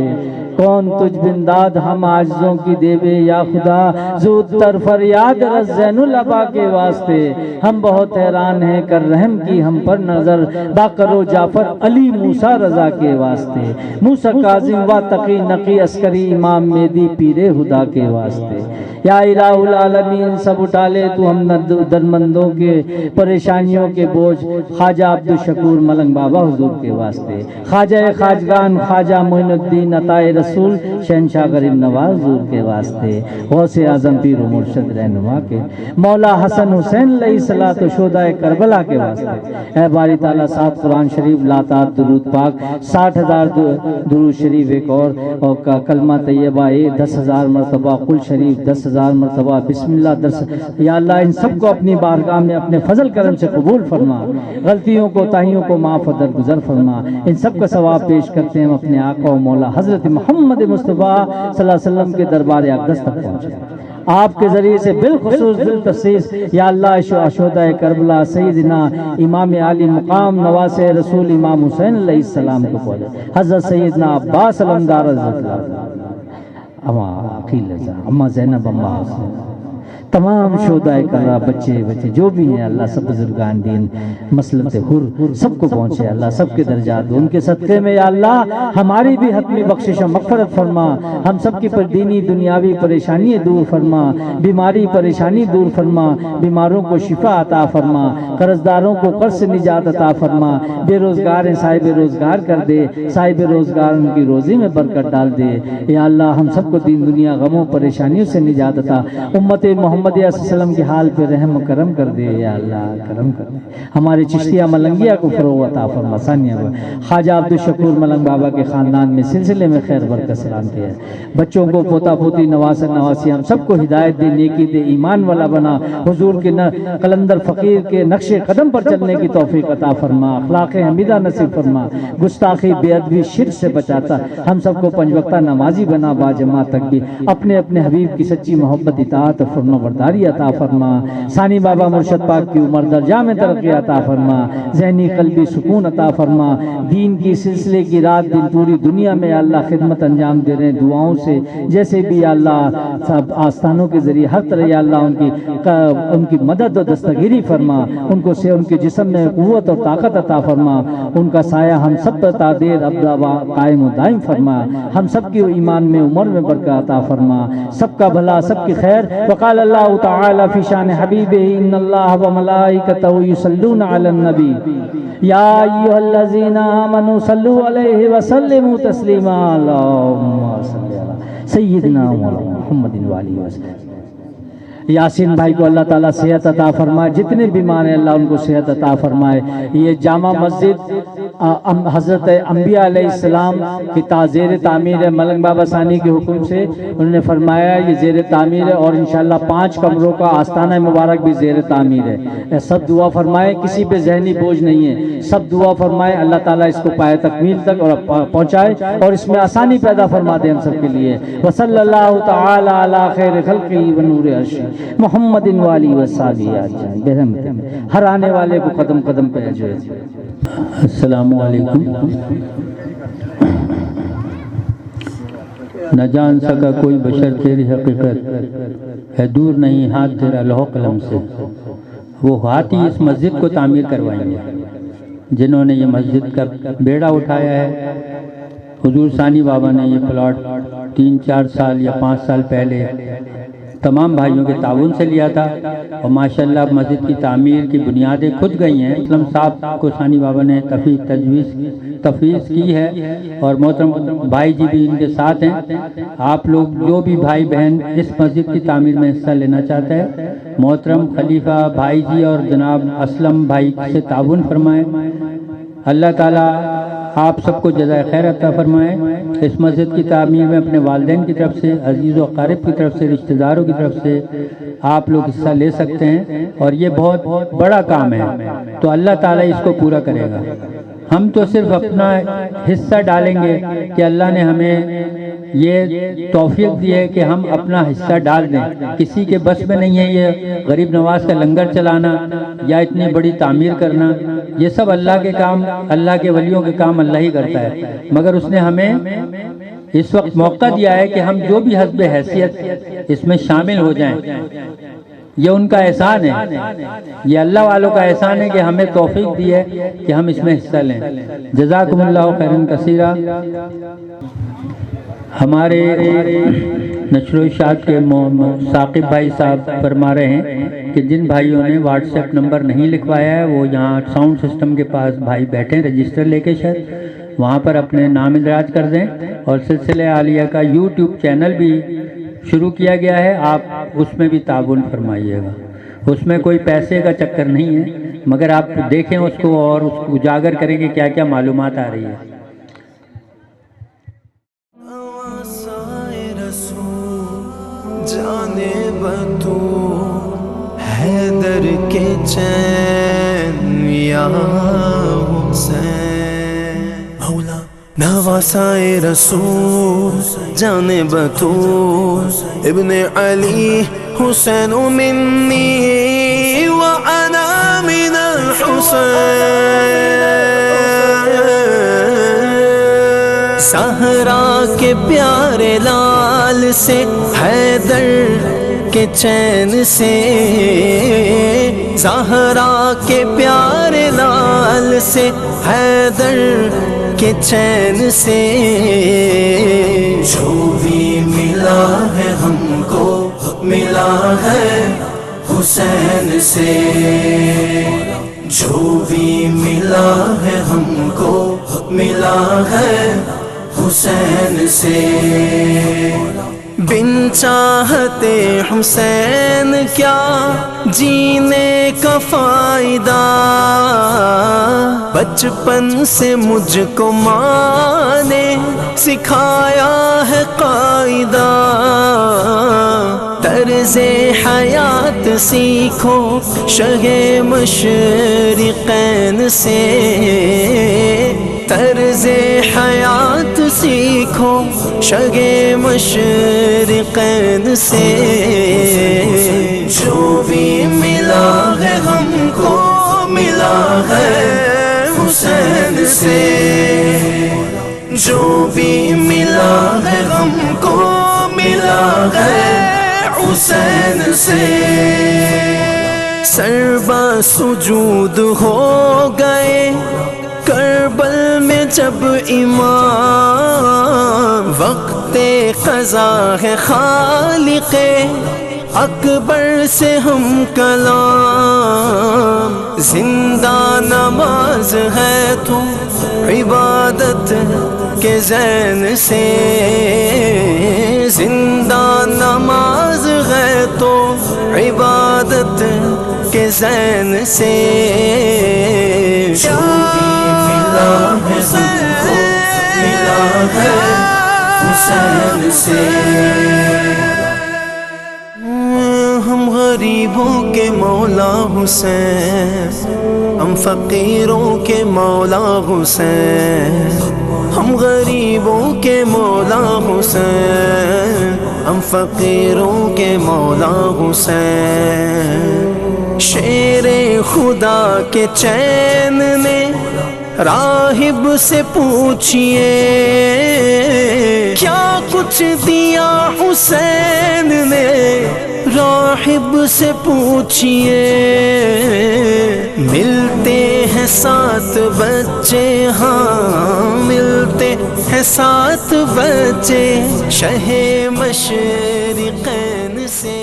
کون تجھ بنداد ہم عاجزوں کی دیوے یا خدا زود تر فریاد رس زین العبا کے واسطے ہم بہت حیران ہیں کر رحم کی ہم پر نظر باقر و جعفر علی موسیٰ رضا کے واسطے موسیٰ کاظم و تقی نقی عسکری امام مہدی پیر خدا کے واسطے یا الہ العالمین سب اٹھا لے تو ہم درمندوں کے پریشانیوں کے بوجھ خواجہ عبدالشکور ملنگ بابا حضور کے واسطے خواجہ خواجگان خواجہ معین الدین عطائے رسول شہنشاہ غریب نواز حضور کے واسطے، غوث اعظم پیر و مرشد رہنما کے، مولا حسن حسین علیہ الصلوۃ و شہدائے کربلا کے واسطے، اے باری تعالیٰ 7 قرآن شریف، لاتعداد درود پاک، 60,000 درود شریف ایک اور کلمہ طیبہ 10,000 مرتبہ، قل شریف 10,000 مرتبہ، بسم اللہ 10، یا اللہ ان سب کو اپنی بارگاہ میں اپنے فضل کرم سے قبول فرما، غلطیوں کو تاہیوں کو معاف و درگزر فرما، ان سب کا ثواب پیش کرتے ہیں ہم اپنے آقا و مولا حضرت محمد مصطفیٰ صلی اللہ علیہ وسلم کے دربار اقدس تک پہنچے، آپ کے ذریعے سے بالخصوص بالتخصیص یا اللہ شہدائے کربلا سیدنا امام عالی مقام نواز رسول امام حسین علیہ السلام کو پہنچے، حضرت سیدنا عباس علمدار حضرت اما عقیل اما زینب اما حسین، تمام شہدائے کربلا بچے جو بھی ہیں اللہ سب بزرگان دین مسلط حر سب کو پہنچے، اللہ سب کے درجات ان کے صدقے میں یا اللہ ہماری بھی حتمی بخشش و مغفرت فرما، ہم سب کی دینی دنیاوی پریشانی دور فرما، بیماری پریشانی دور فرما، بیماروں کو شفا عطا فرما، قرض داروں کو قرض سے نجات عطا فرما، بے روزگار ہیں صاحب روزگار کر دے، صاحب روزگار ان کی روزی میں برکت ڈال دے، یا اللہ ہم سب کو دین دنیا غموں پریشانیوں سے نجات عطا، امت محمد صلی اللہ علیہ وسلم کے حال پہ رحم و کرم کر دے، یا اللہ کرم کر دے، ہمارے چشتیہ ملنگیہ کو فروغ عطا فرما، ثانیہ خواجہ عبدالشکور ملنگ بابا کے خاندان میں سلسلے میں خیر برکت سلام کیا ہے، بچوں کو پوتا پوتی نواز نواسی ہم سب کو ہدایت دے، نیکی دے، ایمان والا بنا، حضور کے قلندر فقیر کے نقش قدم پر چلنے کی توفیق عطا فرما، اخلاق حمیدہ نصیب فرما، گستاخی بے ادبی شرک سے بچاتا، ہم سب کو 5 وقتہ نمازی بنا، باجماعت تک بھی اپنے اپنے حبیب کی سچی محبت اطاعت اور فرما برداری عطا فرما، ثانی بابا مرشد پاک کی عمر درجہ میں ترقی عطا فرما، ذہنی قلبی سکون عطا فرما، دین کی سلسلے کی رات دن پوری دنیا میں یا اللہ خدمت انجام دے رہے ہیں دعاؤں سے، جیسے بھی یا اللہ سب آستانوں کے ذریعے ہر طرح یا اللہ ان کی مدد و دستگیری فرما، ان کو سے ان کے جسم میں قوت اور طاقت عطا فرما، ان کا سایہ ہم سب پر تعدیر ابدا قائم و دائم فرما، ہم سب کی ایمان میں عمر میں برکت عطا فرما، سب کا بھلا سب کی خیر۔ وقال اللہ تعالی فی شان حبیبہ ان اللہ وملائکتہ یصلون علی النبی یا ایھا الذین آمنوا صلوا علیہ وسلموا تسلیما، اللہم صل علی سیدنا محمد وعلیہ وسلم۔ یاسین بھائی کو اللہ تعالیٰ صحت عطا فرمائے، جتنے بیمار ہیں اللہ ان کو صحت عطا فرمائے۔ یہ جامع مسجد حضرت انبیاء علیہ السلام کی زیر تعمیر ہے، ملنگ بابا ثانی کے حکم سے انہوں نے فرمایا یہ زیر تعمیر ہے، اور انشاءاللہ 5 کمروں کا آستانہ مبارک بھی زیر تعمیر ہے۔ سب دعا فرمائے، کسی پہ ذہنی بوجھ نہیں ہے، سب دعا فرمائے اللہ تعالیٰ اس کو پائے تکمیل تک اور پہنچائے اور اس میں آسانی پیدا فرما دے ہم سب کے لیے۔ وصلی اللہ تعالی علی خیر خلقہ ونور عرشہ محمد والی وصحبہ اجمعین۔ ہر آنے والے کو قدم قدم پہ اجر۔ السلام علیکم۔ نہ جان سکا کوئی بشر تیری حقیقت ہے، دور نہیں ہاتھ تیرا لوح قلم سے۔ وہ ہاتھ ہی اس مسجد کو تعمیر کروائیں گے جنہوں نے یہ مسجد کا بیڑا اٹھایا ہے۔ حضور ثانی بابا نے یہ پلاٹ 3-4 سال یا 5 سال پہلے تمام بھائیوں کے تعاون سے لیا تھا، اور ماشاءاللہ اب مسجد کی تعمیر کی بنیادیں کھد گئی ہیں۔ اسلم صاحب کو ثانی بابا نے تفویض کی ہے، اور محترم بھائی جی بھی ان کے ساتھ ہیں۔ آپ لوگ جو بھی بھائی بہن اس مسجد کی تعمیر میں حصہ لینا چاہتا ہے، محترم خلیفہ بھائی جی اور جناب اسلم بھائی سے تعاون فرمائیں۔ اللہ تعالیٰ آپ سب کو جزائے خیر عطا فرمائے۔ اس مسجد کی تعمیر میں اپنے والدین کی طرف سے، عزیز و اقارب کی طرف سے، رشتہ داروں کی طرف سے آپ لوگ حصہ لے سکتے ہیں، اور یہ بہت بڑا کام ہے، تو اللہ تعالیٰ اس کو پورا کرے گا۔ ہم تو صرف اپنا حصہ ڈالیں گے کہ اللہ نے ہمیں یہ توفیق دی ہے کہ ہم اپنا حصہ ڈال دیں۔ کسی کے بس میں نہیں ہے یہ غریب نواز کا لنگر چلانا یا اتنی بڑی تعمیر کرنا، یہ سب اللہ کے کام، اللہ کے ولیوں کے کام اللہ ہی کرتا ہے، مگر اس نے ہمیں اس وقت موقع دیا ہے کہ ہم جو بھی حسب حیثیت اس میں شامل ہو جائیں۔ یہ ان کا احسان ہے، یہ اللہ والوں کا احسان ہے کہ ہمیں توفیق دی ہے کہ ہم اس میں حصہ لیں۔ جزاکم اللہ خیرا کثیرا۔ ہمارے نشر و اشاعت کے ثاقب بھائی صاحب فرما رہے ہیں کہ جن بھائیوں نے واٹس ایپ نمبر نہیں لکھوایا ہے وہ یہاں ساؤنڈ سسٹم کے پاس بھائی بیٹھے ہیں، رجسٹر لے کے شاید وہاں پر اپنے نام اندراج کر دیں، اور سلسلہ عالیہ کا یوٹیوب چینل بھی شروع کیا گیا ہے، آپ اس میں بھی تعاون فرمائیے گا۔ اس میں کوئی پیسے کا چکر نہیں ہے، مگر آپ دیکھیں اس کو اور اس کو اجاگر کریں کہ کیا کیا معلومات آ رہی ہے۔ جانے بتو حیدر کے چین یا حسین، مولا نواسائے رسول جانے بتو ابن علی حسین منی وانا من الحسین، زہرا کے پیارے لال سے حیدر کے چین سے، زہرا کے پیارے لال سے حیدر کے چین سے، جو بھی ملا ہے ہم کو ملا ہے حسین سے، جو بھی ملا ہے ہم کو ملا ہے حسین سے، بن چاہتے حسین کیا جینے کا فائدہ، بچپن سے مجھ کو ماں نے سکھایا ہے قاعدہ، طرز حیات سیکھو شہ مشرقین سے، طرز حیات سیکھو شہ مشرقین سے، جو بھی ملا ہے ہم کو ملا ہے حسین سے، جو بھی ملا ہے ہم کو ملا ہے حسین سے، سربا سجود ہو گئے کربل میں جب امام، وقت قضا ہے خالق اکبر سے ہم کلام، زندہ نماز ہے تو عبادت کے ذہن سے، زندہ نماز ہے تو عبادت کے ذہن سے، جو بھی ملا ہے ہم کو ملا ہے حسین سے، ہم غریبوں کے مولا حسین، ہم فقیروں کے مولا حسین، ہم غریبوں کے مولا حسین، ہم فقیروں کے مولا حسین، شیر خدا کے چین نے راہب سے پوچھئے کیا کچھ دیا حسین نے، راہب سے پوچھئے ملتے ہیں 7 بچے، ہاں ملتے ہیں 7 بچے شہ مشرقین سے۔